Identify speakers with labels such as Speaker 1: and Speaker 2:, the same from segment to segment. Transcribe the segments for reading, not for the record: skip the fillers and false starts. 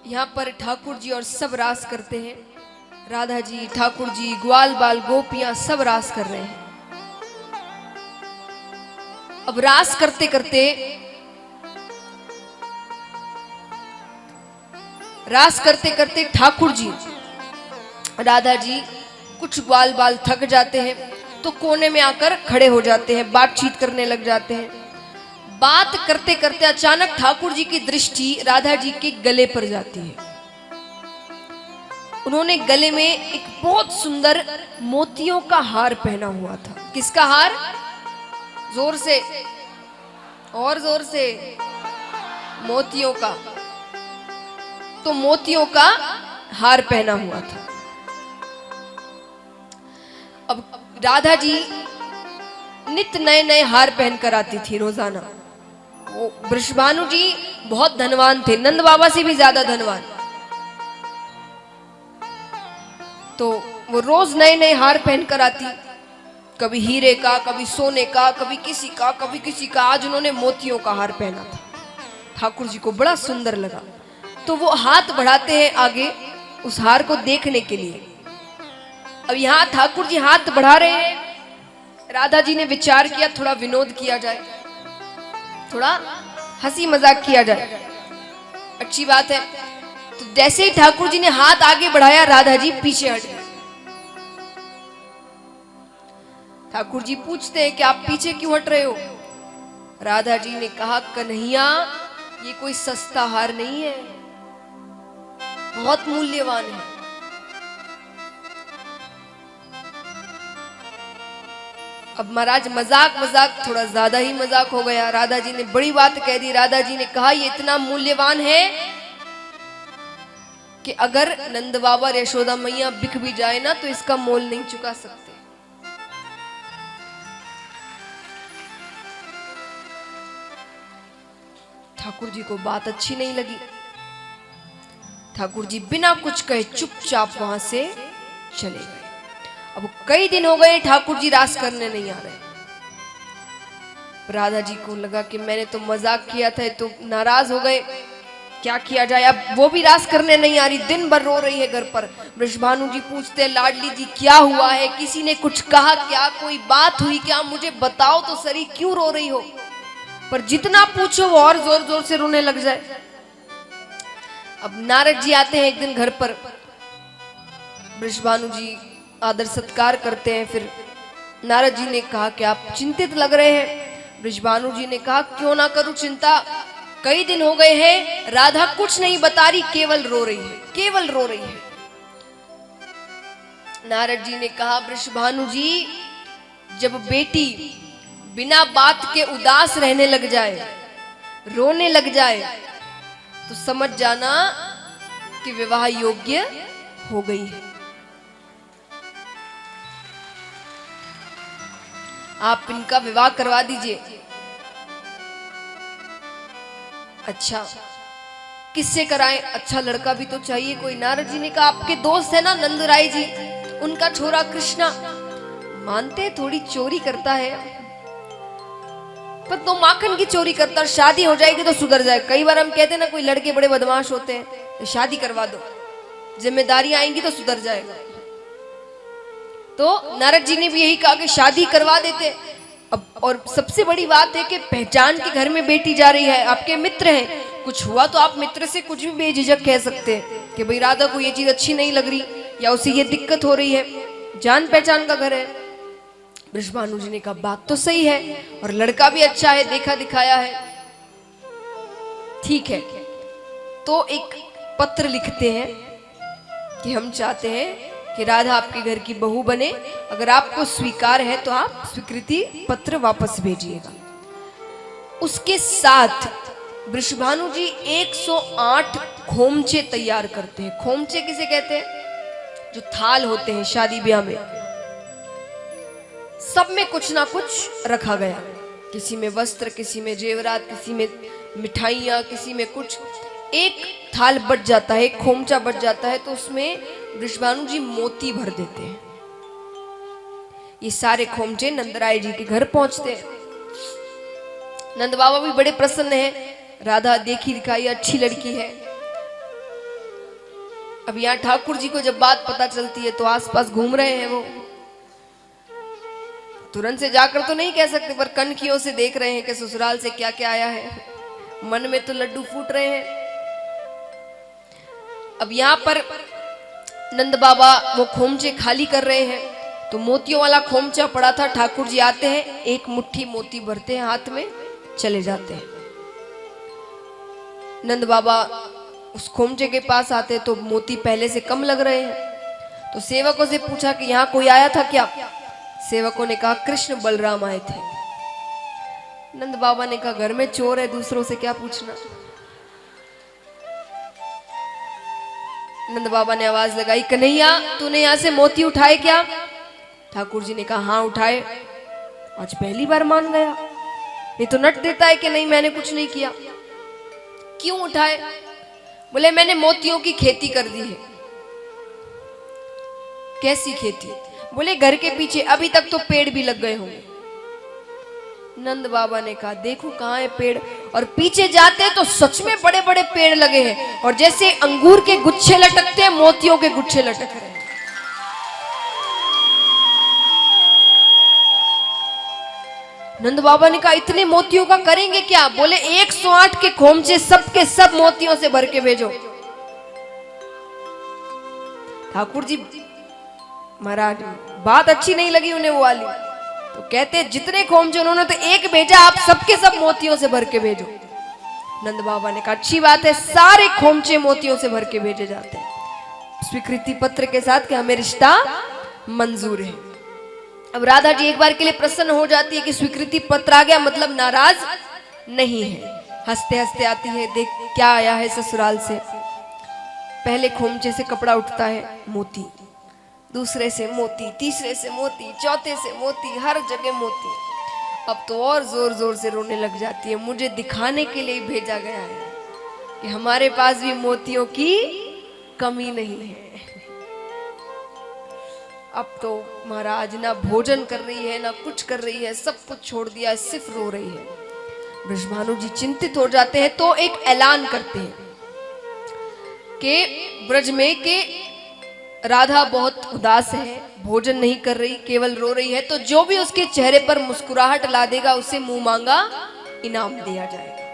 Speaker 1: यहाँ पर ठाकुर जी और सब रास करते हैं। राधा जी, ठाकुर जी, ग्वाल बाल गोपियां सब रास कर रहे हैं। अब रास करते करते ठाकुर जी, राधा जी कुछ ग्वाल बाल थक जाते हैं तो कोने में आकर खड़े हो जाते हैं, बातचीत करने लग जाते हैं। बात करते करते अचानक ठाकुर जी की दृष्टि राधा जी के गले पर जाती है। उन्होंने गले में एक बहुत सुंदर मोतियों का हार पहना हुआ था। किसका हार? जोर से, और जोर से। मोतियों का। तो मोतियों का हार पहना हुआ था। अब राधा जी नित नए नए हार पहनकर आती थी रोजाना। वो वृषभानु जी बहुत धनवान थे, नंद बाबा से भी ज्यादा धनवान। तो वो रोज नए नए हार पहनकर आती, कभी हीरे का, कभी सोने का, कभी किसी का, कभी किसी का। आज उन्होंने मोतियों का हार पहना था। ठाकुर जी को बड़ा सुंदर लगा, तो वो हाथ बढ़ाते हैं आगे उस हार को देखने के लिए। अब यहाँ ठाकुर जी हाथ बढ़ा रहे हैं। राधा जी ने विचार किया थोड़ा विनोद किया जाए, थोड़ा हंसी मजाक किया जाए, अच्छी बात है। तो जैसे ही ठाकुर जी ने हाथ आगे बढ़ाया, राधा जी पीछे हट गए। ठाकुर जी पूछते हैं कि आप पीछे क्यों हट रहे हो? राधा जी ने कहा, कन्हैया ये कोई सस्ता हार नहीं है, बहुत मूल्यवान है। अब महाराज मजाक मजाक थोड़ा ज्यादा ही मजाक हो गया। राधा जी ने बड़ी बात कह दी। राधा जी ने कहा, ये इतना मूल्यवान है कि अगर नंद बाबा यशोदा मैया बिक भी जाए ना तो इसका मोल नहीं चुका सकते। ठाकुर जी को बात अच्छी नहीं लगी। ठाकुर जी बिना कुछ कहे चुपचाप वहां से चले गए। अब कई दिन हो गए ठाकुर जी रास करने नहीं आ रहे। राधा जी को लगा कि मैंने तो मजाक किया था, तो नाराज हो गए, क्या किया जाए। अब वो भी रास करने नहीं आ रही, दिन भर रो रही है घर पर। वृषभानु जी पूछते हैं, लाडली जी क्या हुआ है? किसी ने कुछ कहा क्या? कोई बात हुई क्या? मुझे बताओ तो सही, क्यों रो रही हो? पर जितना पूछो वो और जोर जोर से रोने लग जाए। अब नारद जी आते हैं एक दिन घर पर। वृषभानु जी आदर सत्कार करते हैं। फिर नारद जी ने कहा कि आप चिंतित लग रहे हैं। वृषभानु जी ने कहा, क्यों ना करूं चिंता, कई दिन हो गए हैं राधा कुछ नहीं बता रही, केवल रो रही है, केवल रो रही है। नारद जी ने कहा, वृषभानु जी जब बेटी बिना बात के उदास रहने लग जाए, रोने लग जाए, तो समझ जाना कि विवाह योग्य हो गई है। आप इनका विवाह करवा दीजिए। अच्छा किससे कराएं? अच्छा लड़का भी तो चाहिए कोई। नारद जी ने कहा, आपके दोस्त है ना नंदराय जी, उनका छोरा कृष्णा, मानते थोड़ी चोरी करता है पर तो माखन की चोरी करता, और शादी हो जाएगी तो सुधर जाए। कई बार हम कहते हैं ना कोई लड़के बड़े बदमाश होते हैं, तो शादी करवा दो, जिम्मेदारी आएंगी तो सुधर जाएगा। तो नारद जी ने भी यही कहा कि शादी करवा देते। अब और सबसे बड़ी बात है कि पहचान के घर में बेटी जा रही है, आपके मित्र हैं, कुछ हुआ तो आप मित्र से कुछ भी बेझिझक कह सकते हैं कि भाई राधा को ये चीज अच्छी नहीं लग रही या उसे ये दिक्कत हो रही है, जान पहचान का घर है। वृषभानु जी ने कहा, बात तो सही है और लड़का भी अच्छा है, देखा दिखाया है, ठीक है। तो एक पत्र लिखते हैं कि हम चाहते हैं कि राधा आपके घर की बहू बने, अगर आपको स्वीकार है तो आप स्वीकृति पत्र वापस भेजिएगा। उसके साथ वृषभानु जी 108 खोमचे तैयार करते हैं। खोमचे किसे कहते हैं? जो थाल होते हैं शादी ब्याह में, सब में कुछ ना कुछ रखा गया, किसी में वस्त्र, किसी में जेवरात, किसी में मिठाइयाँ, किसी में कुछ। एक थाल बच जाता है, एक खोमचा बच जाता है, तो उसमें वृषभानु जी मोती भर देते हैं। ये सारे खोमचे नंदराय जी के घर पहुंचते हैं। नंद बाबा भी बड़े प्रसन्न हैं, राधा देखी दिखाई अच्छी लड़की है। अब यहाँ ठाकुर जी को जब बात पता चलती है तो आसपास घूम रहे हैं वो, तुरंत से जाकर तो नहीं कह सकते, पर कनखियों से देख रहे हैं कि ससुराल से क्या क्या आया है। मन में तो लड्डू फूट रहे हैं। अब यहाँ पर नंद बाबा वो खोमचे खाली कर रहे हैं, तो मोतियों वाला खोमचा पड़ा था। ठाकुर जी आते हैं, एक मुट्ठी मोती भरते हैं हाथ में, चले जाते हैं। नंद बाबा उस खोमचे के पास आते तो मोती पहले से कम लग रहे हैं। तो सेवकों से पूछा कि यहाँ कोई आया था क्या? सेवकों ने कहा कृष्ण बलराम आए थे। नंद बाबा ने कहा घर में चोर है, दूसरों से क्या पूछना। नंद बाबा ने आवाज लगाई, कन्हैया तूने यहां से मोती उठाए क्या? ठाकुर जी ने कहा हाँ उठाए। आज पहली बार मान गया, ये तो नट देता है कि नहीं मैंने कुछ नहीं किया। क्यों उठाए? बोले मैंने मोतियों की खेती कर दी है। कैसी खेती? बोले घर के पीछे, अभी तक तो पेड़ भी लग गए होंगे। नंद बाबा ने कहा देखो कहाँ है पेड़, और पीछे जाते तो सच में बड़े बड़े पेड़ लगे हैं, और जैसे अंगूर के गुच्छे लटकते हैं मोतियों के गुच्छे लटक रहे हैं। नंद बाबा ने कहा इतने मोतियों का करेंगे क्या? बोले 108 के खोमचे सबके सब मोतियों से भर के भेजो। ठाकुर जी महाराज बात अच्छी नहीं लगी उन्हें वो वाली, तो कहते जितने खोमचे उन्होंने तो एक भेजा, आप सबके सब मोतियों से भर के भेजो। नंद बाबा ने कहा अच्छी बात है, सारे खोमचे मोतियों से भर के भेजे जाते हैं स्वीकृति पत्र के साथ कि हमें रिश्ता मंजूर है। अब राधा जी एक बार के लिए प्रसन्न हो जाती है कि स्वीकृति पत्र आ गया, मतलब नाराज नहीं है। हंसते हंसते आती है, देख क्या आया है ससुराल से। पहले खोमचे से कपड़ा उठता है, मोती, दूसरे से मोती, तीसरे से मोती, चौथे से मोती, हर जगह मोती। अब तो और जोर जोर से रोने लग जाती है, मुझे दिखाने के लिए भेजा गया है कि हमारे पास भी मोतियों की कमी नहीं है। अब तो महाराज ना भोजन कर रही है ना कुछ कर रही है, सब कुछ छोड़ दिया है, सिर्फ रो रही है। ब्रजभानु जी चिंतित हो जाते हैं तो एक ऐलान करते हैं कि ब्रज में के राधा बहुत उदास है, भोजन नहीं कर रही, केवल रो रही है, तो जो भी उसके चेहरे पर मुस्कुराहट ला देगा उसे मुंह मांगा इनाम दिया जाएगा।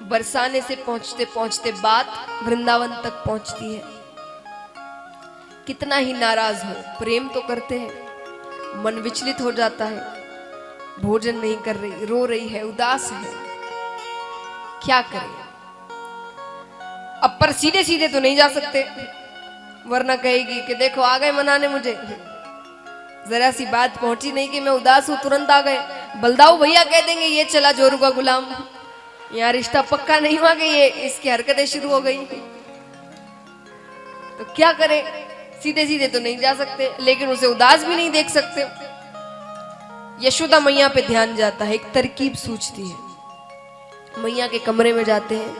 Speaker 1: बरसाने से पहुंचते पहुंचते बात वृंदावन तक पहुंचती है। कितना ही नाराज हो, प्रेम तो करते हैं, मन विचलित हो जाता है। भोजन नहीं कर रही, रो रही है, उदास है, क्या करें? अब पर सीधे सीधे तो नहीं जा सकते, वरना कहेगी कि देखो आ गए मनाने मुझे, जरा सी बात पहुंची नहीं कि मैं उदास हूं तुरंत आ गए। बलदाऊ भैया कह देंगे ये चला जोरू का गुलाम, यहाँ रिश्ता पक्का नहीं हुआ कि ये इसकी हरकतें शुरू हो गई। तो क्या करे, सीधे सीधे तो नहीं जा सकते, लेकिन उसे उदास भी नहीं देख सकते। यशोदा मैया पे ध्यान जाता है, एक तरकीब सूझती है। मैया के कमरे में जाते हैं,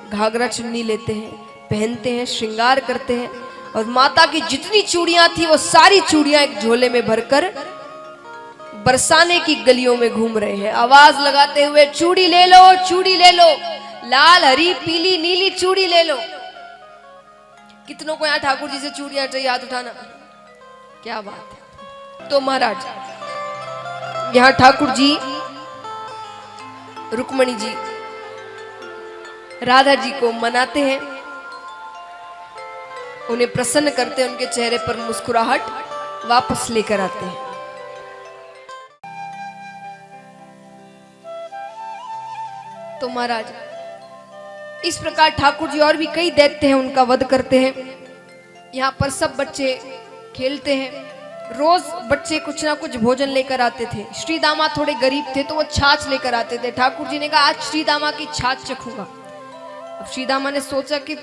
Speaker 1: घाघरा चुन्नी लेते हैं, पहनते हैं, श्रृंगार करते हैं, और माता की जितनी चूड़ियां थी वो सारी चूड़ियां एक झोले में भरकर बरसाने की गलियों में घूम रहे हैं, आवाज लगाते हुए चूड़ी ले लो, चूड़ी ले लो, लाल हरी पीली नीली चूड़ी ले लो। कितनों को यहाँ ठाकुर जी से चूड़ियां चाहिए, हाथ उठाना। क्या बात है। तो महाराज यहाँ ठाकुर जी, रुक्मणी जी राधा जी को मनाते हैं, उन्हें प्रसन्न करते हैं, उनके चेहरे पर मुस्कुराहट वापस लेकर आते हैं। तो महाराज इस प्रकार ठाकुर जी और भी कई दैत्य हैं उनका वध करते हैं। यहाँ पर सब बच्चे खेलते हैं, रोज बच्चे कुछ ना कुछ भोजन लेकर आते थे। श्री दामा थोड़े गरीब थे तो वो छाछ लेकर आते थे। ठाकुर जी ने कहा आज श्री दामा की छाछ चखूंगा। अब श्री दामा ने सोचा कि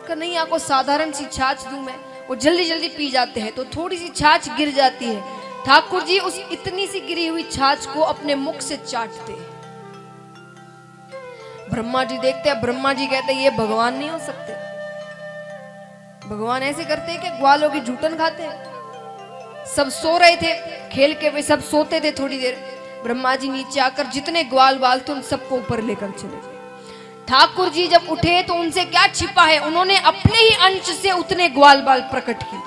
Speaker 1: कन्हैया को साधारण सी छाछ दूं मैं, वो जल्दी जल्दी पी जाते हैं, तो थोड़ी सी छाछ गिर जाती है। ठाकुर जी उस इतनी सी गिरी हुई छाछ को अपने मुख से चाटते हैं। ब्रह्मा जी देखते हैं, ब्रह्मा जी कहते हैं ये भगवान नहीं हो सकते, भगवान ऐसे करते हैं कि ग्वालों की जूठन खाते हैं। सब सो रहे थे, खेल के वे सब सोते थे थोड़ी देर। ब्रह्मा जी नीचे आकर जितने ग्वाल बाल थे उन सबको ऊपर लेकर चले गए। ठाकुर जी जब उठे तो उनसे क्या छिपा है, उन्होंने अपने ही अंश से उतने ग्वाल बाल प्रकट किए।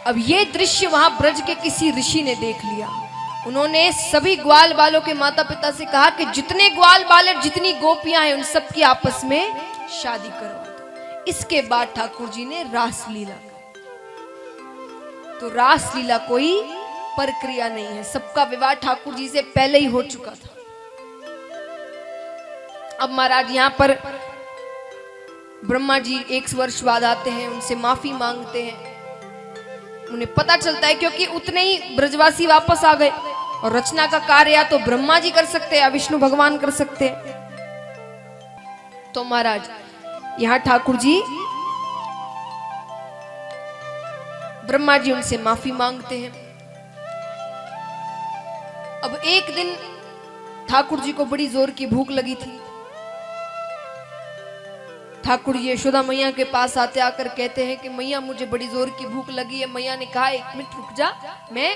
Speaker 1: अब ये दृश्य वहां ब्रज के किसी ऋषि ने देख लिया। उन्होंने सभी ग्वाल बालों के माता पिता से कहा कि जितने ग्वाल बाल और जितनी गोपियां हैं उन सबकी आपस में शादी करवा दो। इसके बाद ठाकुर जी ने रासलीला की। तो रासलीला कोई प्रक्रिया नहीं है, सबका विवाह ठाकुर जी से पहले ही हो चुका था। अब महाराज यहां पर ब्रह्मा जी 1 वर्ष बाद आते हैं, उनसे माफी मांगते हैं। उन्हें पता चलता है क्योंकि उतने ही ब्रजवासी वापस आ गए और रचना का कार्य या तो ब्रह्मा जी कर सकते हैं या विष्णु भगवान कर सकते हैं। तो महाराज यहां ठाकुर जी, ब्रह्मा जी उनसे माफी मांगते हैं। अब एक दिन ठाकुर जी को बड़ी जोर की भूख लगी थी। ठाकुर जी यशोदा मैया के पास आते आकर कहते हैं कि मैया मुझे बड़ी जोर की भूख लगी है। मैया ने कहा 1 मिनट रुक जा, मैं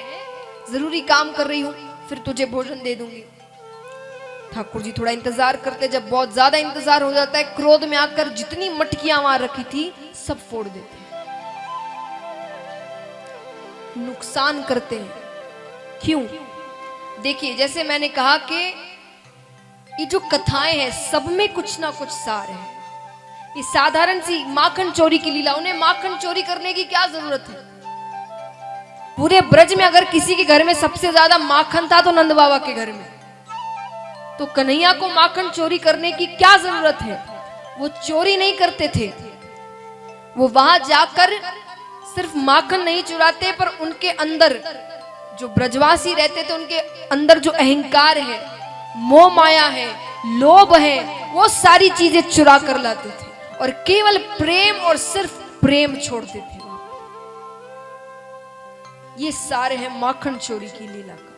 Speaker 1: जरूरी काम कर रही हूं, फिर तुझे भोजन दे दूंगी। ठाकुर जी थोड़ा इंतजार करते, जब बहुत ज्यादा इंतजार हो जाता है, क्रोध में आकर जितनी मटकियां वहां रखी थी सब फोड़ देते हैं, नुकसान करते हैं। क्यों? देखिए, जैसे मैंने कहा कि ये जो कथाएं हैं सब में कुछ ना कुछ सार है। ये साधारण सी माखन चोरी की लीला, उन्हें माखन चोरी करने की क्या जरूरत है? पूरे ब्रज में अगर किसी के घर में सबसे ज्यादा माखन था तो नंद बाबा के घर में। तो कन्हैया को माखन चोरी करने की क्या जरूरत है? वो चोरी नहीं करते थे, वो वहां जाकर सिर्फ माखन नहीं चुराते, पर उनके अंदर जो ब्रजवासी रहते थे उनके अंदर जो अहंकार है, मोह माया है, लोभ है, वो सारी चीजें चुरा कर लाते थे और केवल प्रेम और सिर्फ प्रेम छोड़ते थे। ये सारे हैं माखन चोरी की लीला का।